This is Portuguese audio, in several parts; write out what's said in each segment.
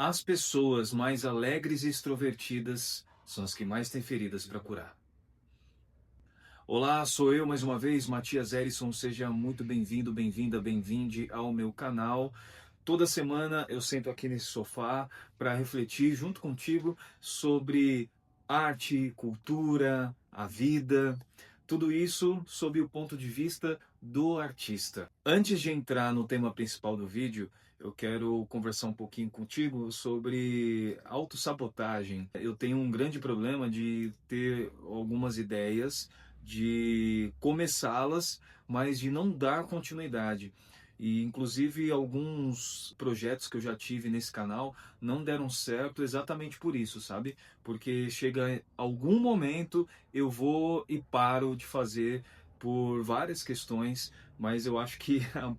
As pessoas mais alegres e extrovertidas são as que mais têm feridas para curar. Olá, sou eu mais uma vez, Matias Erison. Seja muito bem-vindo, bem-vinda, bem-vinde ao meu canal. Toda semana eu sento aqui nesse sofá para refletir junto contigo sobre arte, cultura, a vida, tudo isso sob o ponto de vista do artista. Antes de entrar no tema principal do vídeo, eu quero conversar um pouquinho contigo sobre autossabotagem. Eu tenho um grande problema de ter algumas ideias, de começá-las, mas de não dar continuidade. E inclusive alguns projetos que eu já tive nesse canal não deram certo exatamente por isso, sabe? Porque chega algum momento eu vou e paro de fazer por várias questões, mas eu acho que a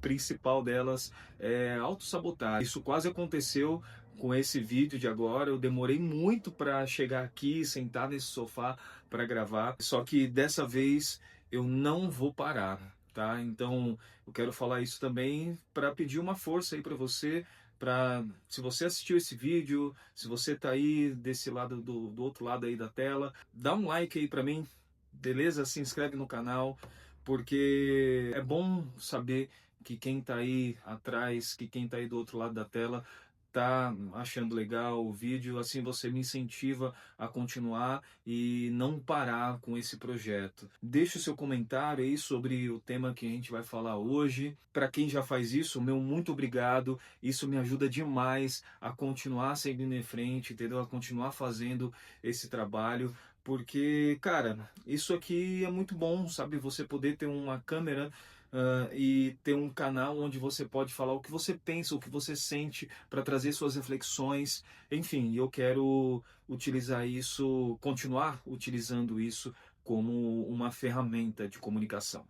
principal delas é autossabotagem. Isso quase aconteceu com esse vídeo de agora. Eu demorei muito para chegar aqui, sentar nesse sofá para gravar, só que dessa vez eu não vou parar, tá? Então eu quero falar isso também para pedir uma força aí para você, para, se você assistiu esse vídeo, se você tá aí desse lado do outro lado aí da tela, dá um like aí para mim, beleza? Se inscreve no canal, porque é bom saber que quem tá aí atrás, que quem tá aí do outro lado da tela tá achando legal o vídeo, assim você me incentiva a continuar e não parar com esse projeto. Deixe o seu comentário aí sobre o tema que a gente vai falar hoje. Para quem já faz isso, meu muito obrigado. Isso me ajuda demais a continuar seguindo em frente, entendeu? A continuar fazendo esse trabalho. Porque, cara, isso aqui é muito bom, sabe? Você poder ter uma câmera e ter um canal onde você pode falar o que você pensa, o que você sente, para trazer suas reflexões. Enfim, eu quero utilizar isso, continuar utilizando isso como uma ferramenta de comunicação.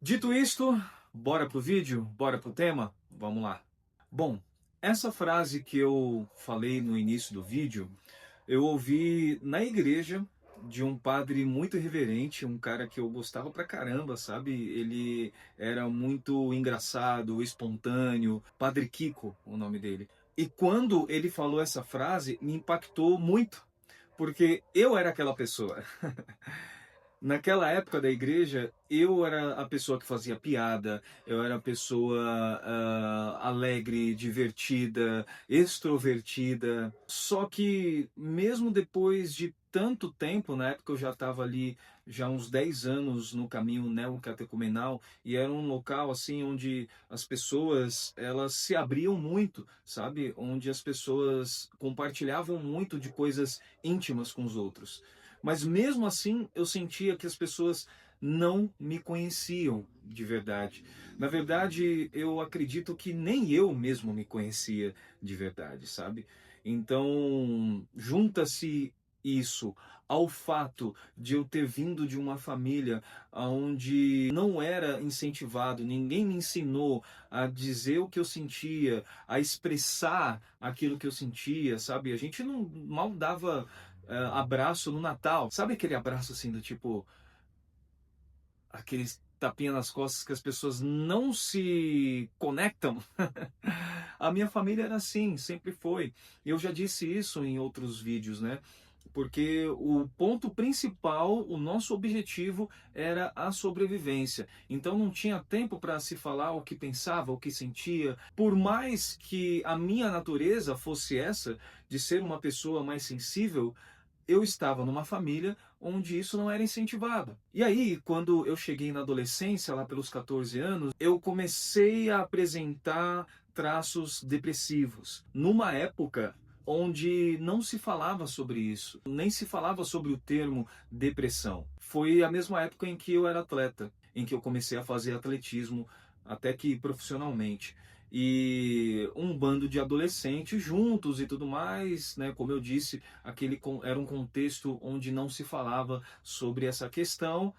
Dito isto, bora pro vídeo? Bora pro tema? Vamos lá. Bom, essa frase que eu falei no início do vídeo, eu ouvi na igreja de um padre muito reverente, um cara que eu gostava pra caramba, sabe? Ele era muito engraçado, espontâneo, Padre Kiko, o nome dele. E quando ele falou essa frase, me impactou muito, porque eu era aquela pessoa. Naquela época da igreja, eu era a pessoa que fazia piada, eu era a pessoa alegre, divertida, extrovertida. Só que mesmo depois de tanto tempo, na época eu já estava ali já uns 10 anos no caminho neocatecumenal, e era um local assim onde as pessoas elas se abriam muito, sabe? Onde as pessoas compartilhavam muito de coisas íntimas com os outros. Mas mesmo assim, eu sentia que as pessoas não me conheciam de verdade. Na verdade, eu acredito que nem eu mesmo me conhecia de verdade, sabe? Então, junta-se isso ao fato de eu ter vindo de uma família onde não era incentivado, ninguém me ensinou a dizer o que eu sentia, a expressar aquilo que eu sentia, sabe? A gente não mal dava abraço no Natal. Sabe aquele abraço assim do tipo, aqueles tapinha nas costas que as pessoas não se conectam? A minha família era assim, sempre foi. Eu já disse isso em outros vídeos, né? Porque o ponto principal, o nosso objetivo era a sobrevivência. Então não tinha tempo para se falar o que pensava, o que sentia. Por mais que a minha natureza fosse essa, de ser uma pessoa mais sensível, eu estava numa família onde isso não era incentivado. E aí, quando eu cheguei na adolescência, lá pelos 14 anos, eu comecei a apresentar traços depressivos. Numa época onde não se falava sobre isso, nem se falava sobre o termo depressão. Foi a mesma época em que eu era atleta, em que eu comecei a fazer atletismo, até que profissionalmente. E um bando de adolescentes juntos e tudo mais, né? Como eu disse, era um contexto onde não se falava sobre essa questão.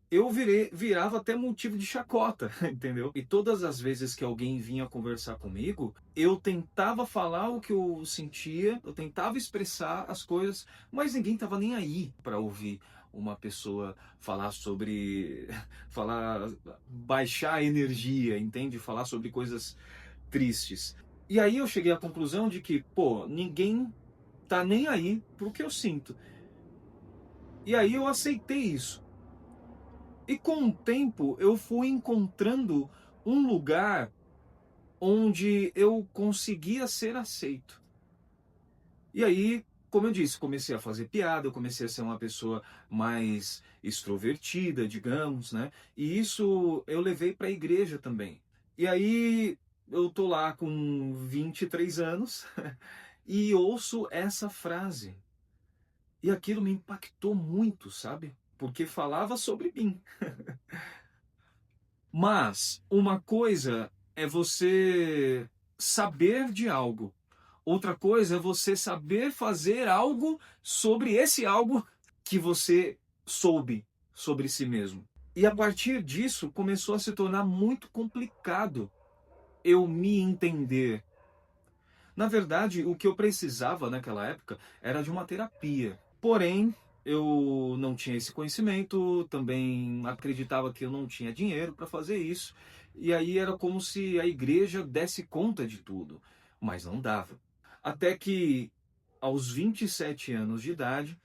Eu virava até motivo de chacota, entendeu? E todas as vezes que alguém vinha conversar comigo, eu tentava falar o que eu sentia, eu tentava expressar as coisas, mas ninguém tava nem aí para ouvir uma pessoa falar sobre, falar, baixar a energia, entende? Falar sobre coisas tristes. E aí eu cheguei à conclusão de que, pô, ninguém tá nem aí pro que eu sinto. E aí eu aceitei isso. E com o tempo eu fui encontrando um lugar onde eu conseguia ser aceito. E aí, como eu disse, comecei a fazer piada, eu comecei a ser uma pessoa mais extrovertida, digamos, né? E isso eu levei para a igreja também. E aí eu tô lá com 23 anos e ouço essa frase. E aquilo me impactou muito, sabe? Porque falava sobre mim. Mas uma coisa é você saber de algo. Outra coisa é você saber fazer algo sobre esse algo que você soube sobre si mesmo. E a partir disso começou a se tornar muito complicado eu me entender. Na verdade, o que eu precisava naquela época era de uma terapia. Porém, eu não tinha esse conhecimento, também acreditava que eu não tinha dinheiro para fazer isso. E aí era como se a igreja desse conta de tudo, mas não dava. Até que, aos 27 anos de idade,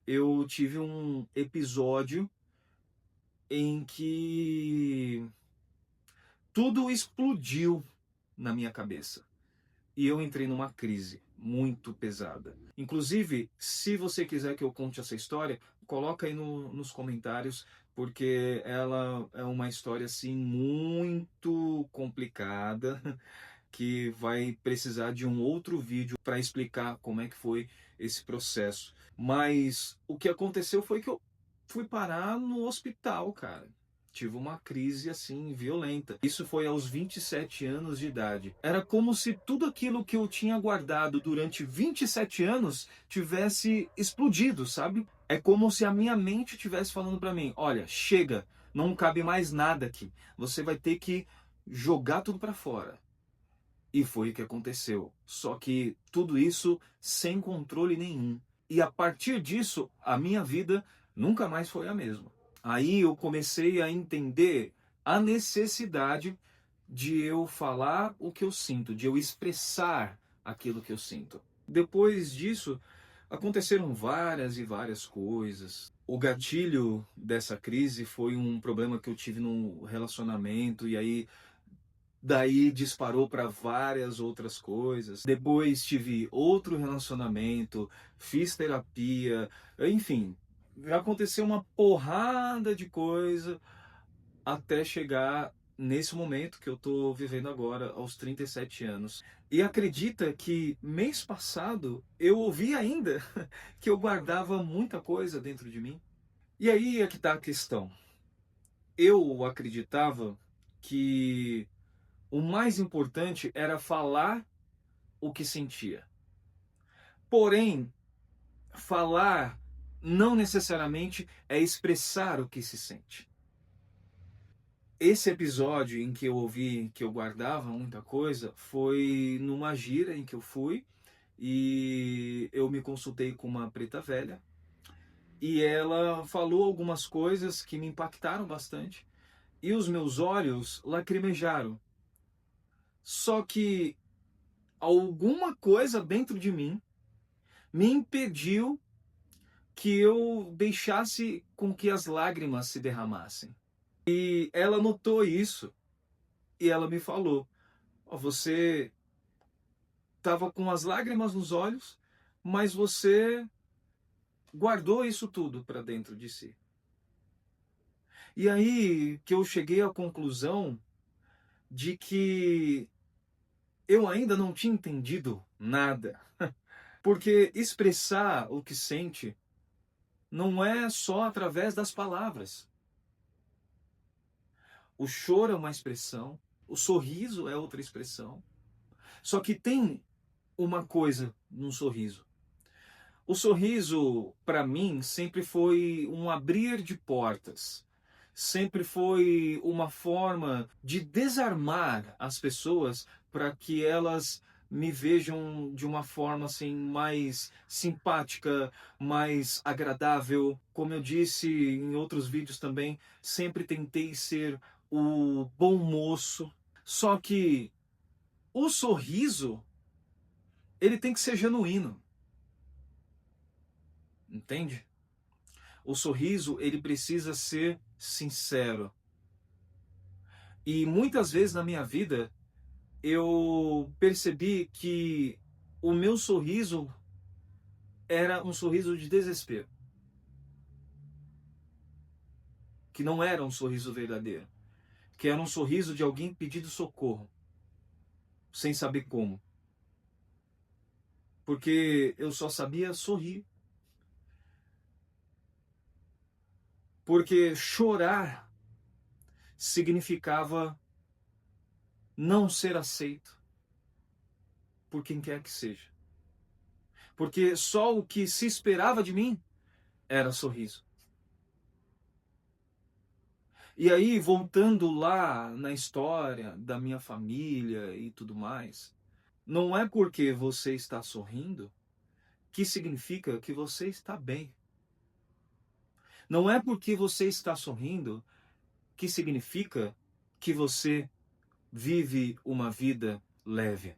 eu tive um episódio em que tudo explodiu na minha cabeça. E eu entrei numa crise muito pesada. Inclusive, se você quiser que eu conte essa história, coloca aí nos comentários, porque ela é uma história assim muito complicada, que vai precisar de um outro vídeo para explicar como é que foi esse processo. Mas o que aconteceu foi que eu fui parar no hospital, cara. Tive uma crise assim violenta. Isso foi aos 27 anos de idade. Era como se tudo aquilo que eu tinha guardado durante 27 anos tivesse explodido, sabe? É como se a minha mente estivesse falando para mim: olha, chega, não cabe mais nada aqui. Você vai ter que jogar tudo para fora. E foi o que aconteceu. Só que tudo isso sem controle nenhum. E a partir disso, a minha vida nunca mais foi a mesma. Aí eu comecei a entender a necessidade de eu falar o que eu sinto, de eu expressar aquilo que eu sinto. Depois disso, aconteceram várias e várias coisas. O gatilho dessa crise foi um problema que eu tive no relacionamento, e aí daí disparou para várias outras coisas. Depois tive outro relacionamento, fiz terapia, enfim, aconteceu uma porrada de coisa até chegar nesse momento que eu tô vivendo agora, aos 37 anos. E acredita que mês passado eu ouvi ainda que eu guardava muita coisa dentro de mim? E aí é que tá a questão. Eu acreditava que o mais importante era falar o que sentia. Porém, falar não necessariamente é expressar o que se sente. Esse episódio em que eu ouvi que eu guardava muita coisa foi numa gira em que eu fui e eu me consultei com uma preta velha e ela falou algumas coisas que me impactaram bastante e os meus olhos lacrimejaram. Só que alguma coisa dentro de mim me impediu que eu deixasse com que as lágrimas se derramassem. E ela notou isso e ela me falou: "Ó, você estava com as lágrimas nos olhos, mas você guardou isso tudo para dentro de si." E aí que eu cheguei à conclusão de que eu ainda não tinha entendido nada. Porque expressar o que sente não é só através das palavras. O choro é uma expressão, o sorriso é outra expressão. Só que tem uma coisa no sorriso. O sorriso, para mim, sempre foi um abrir de portas. Sempre foi uma forma de desarmar as pessoas para que elas me vejam de uma forma assim mais simpática, mais agradável. Como eu disse em outros vídeos também, sempre tentei ser o bom moço. Só que O sorriso, ele tem que ser genuíno, entende? O sorriso, ele precisa ser sincero. E muitas vezes na minha vida, eu percebi que o meu sorriso era um sorriso de desespero, que não era um sorriso verdadeiro, que era um sorriso de alguém pedindo socorro, sem saber como, porque eu só sabia sorrir, porque chorar significava não ser aceito por quem quer que seja, porque só o que se esperava de mim era sorriso. E aí, voltando lá na história da minha família e tudo mais, não é porque você está sorrindo que significa que você está bem. Não é porque você está sorrindo que significa que você vive uma vida leve.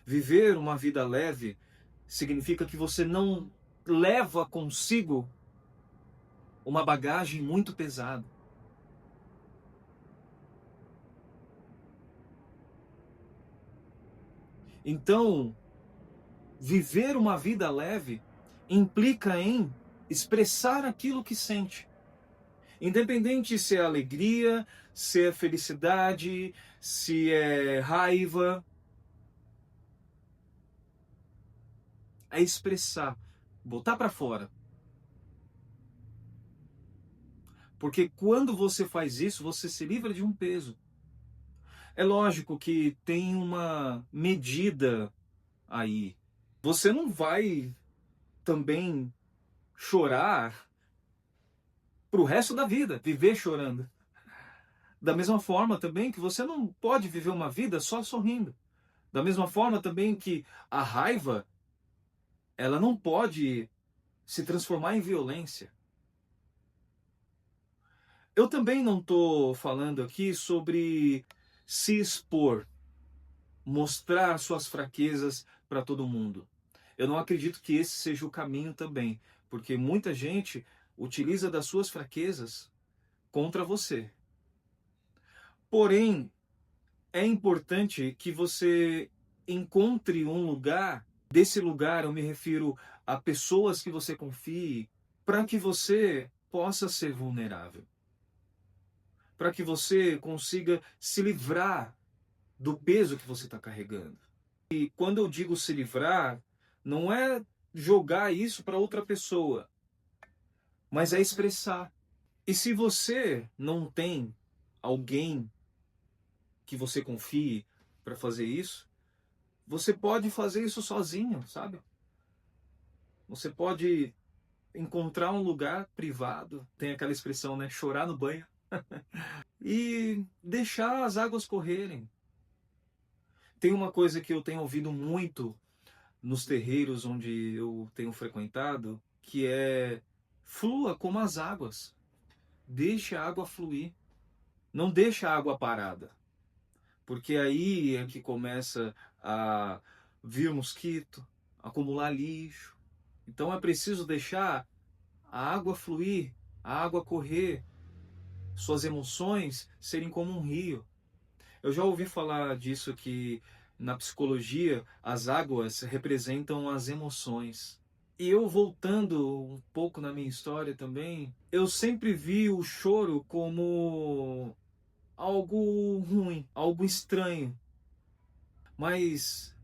Viver uma vida leve significa que você não leva consigo uma bagagem muito pesada. Então, viver uma vida leve implica em expressar aquilo que sente. Independente se é alegria, se é felicidade, se é raiva, é expressar, botar para fora. Porque quando você faz isso, você se livra de um peso. É lógico que tem uma medida aí. Você não vai também chorar pro resto da vida, viver chorando. Da mesma forma também que você não pode viver uma vida só sorrindo. Da mesma forma também que a raiva, ela não pode se transformar em violência. Eu também não estou falando aqui sobre se expor, mostrar suas fraquezas para todo mundo. Eu não acredito que esse seja o caminho também, porque muita gente utiliza das suas fraquezas contra você. Porém, é importante que você encontre um lugar. Desse lugar eu me refiro a pessoas que você confie, para que você possa ser vulnerável, para que você consiga se livrar do peso que você está carregando. E quando eu digo se livrar, não é jogar isso para outra pessoa, mas é expressar. E se você não tem alguém que você confie para fazer isso, você pode fazer isso sozinho, sabe? Você pode encontrar um lugar privado, tem aquela expressão, né? Chorar no banho. E deixar as águas correrem. Tem uma coisa que eu tenho ouvido muito nos terreiros onde eu tenho frequentado, que é flua como as águas. Deixe a água fluir. Não deixe a água parada. Porque aí é que começa a vir mosquito, acumular lixo. Então é preciso deixar a água fluir, a água correr, suas emoções serem como um rio. Eu já ouvi falar disso que na psicologia as águas representam as emoções. E eu voltando um pouco na minha história também, eu sempre vi o choro como algo ruim, algo estranho. Mas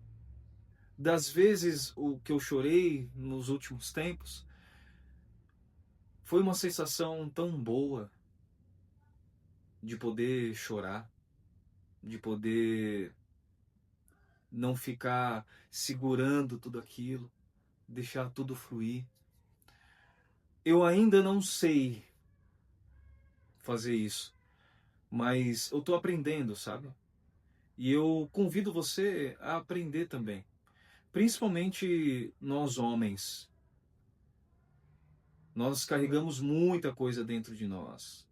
das vezes o que eu chorei nos últimos tempos, foi uma sensação tão boa de poder chorar, de poder não ficar segurando tudo aquilo, deixar tudo fluir. Eu ainda não sei fazer isso, mas eu estou aprendendo, sabe? E eu convido você a aprender também. Principalmente nós homens. Nós carregamos muita coisa dentro de nós.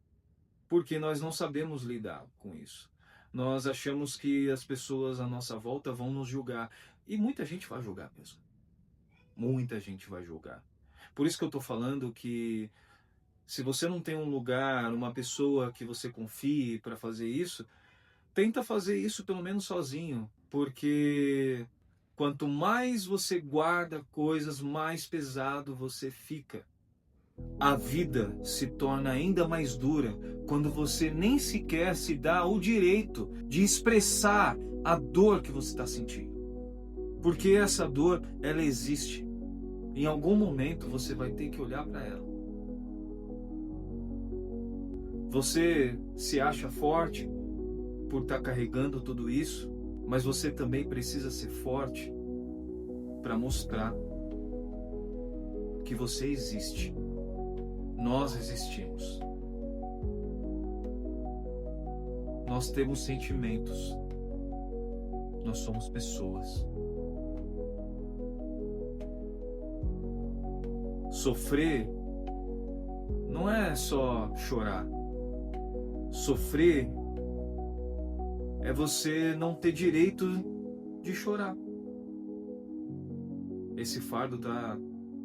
porque nós não sabemos lidar com isso. Nós achamos que as pessoas à nossa volta vão nos julgar. E muita gente vai julgar mesmo. Muita gente vai julgar. Por isso que eu estou falando que se você não tem um lugar, uma pessoa que você confie para fazer isso, tenta fazer isso pelo menos sozinho, porque quanto mais você guarda coisas, mais pesado você fica. A vida se torna ainda mais dura quando você nem sequer se dá o direito de expressar a dor que você está sentindo. Porque essa dor, ela existe. Em algum momento você vai ter que olhar para ela. Você se acha forte por estar carregando tudo isso, mas você também precisa ser forte para mostrar que você existe. Nós existimos. Nós temos sentimentos. Nós somos pessoas. Sofrer não é só chorar. Sofrer é você não ter direito de chorar. Esse fardo tá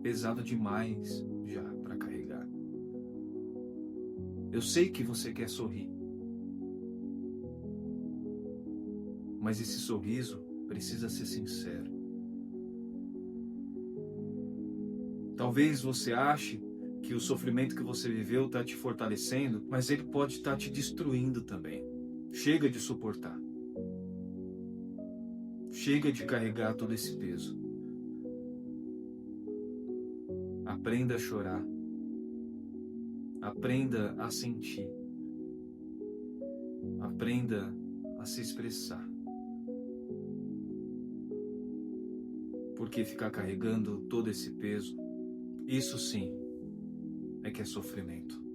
pesado demais já para carregar. Eu sei que você quer sorrir, mas esse sorriso precisa ser sincero. Talvez você ache que o sofrimento que você viveu está te fortalecendo, mas ele pode estar te destruindo também. Chega de suportar. Chega de carregar todo esse peso. Aprenda a chorar. Aprenda a sentir. Aprenda a se expressar. Porque ficar carregando todo esse peso, isso sim é que é sofrimento.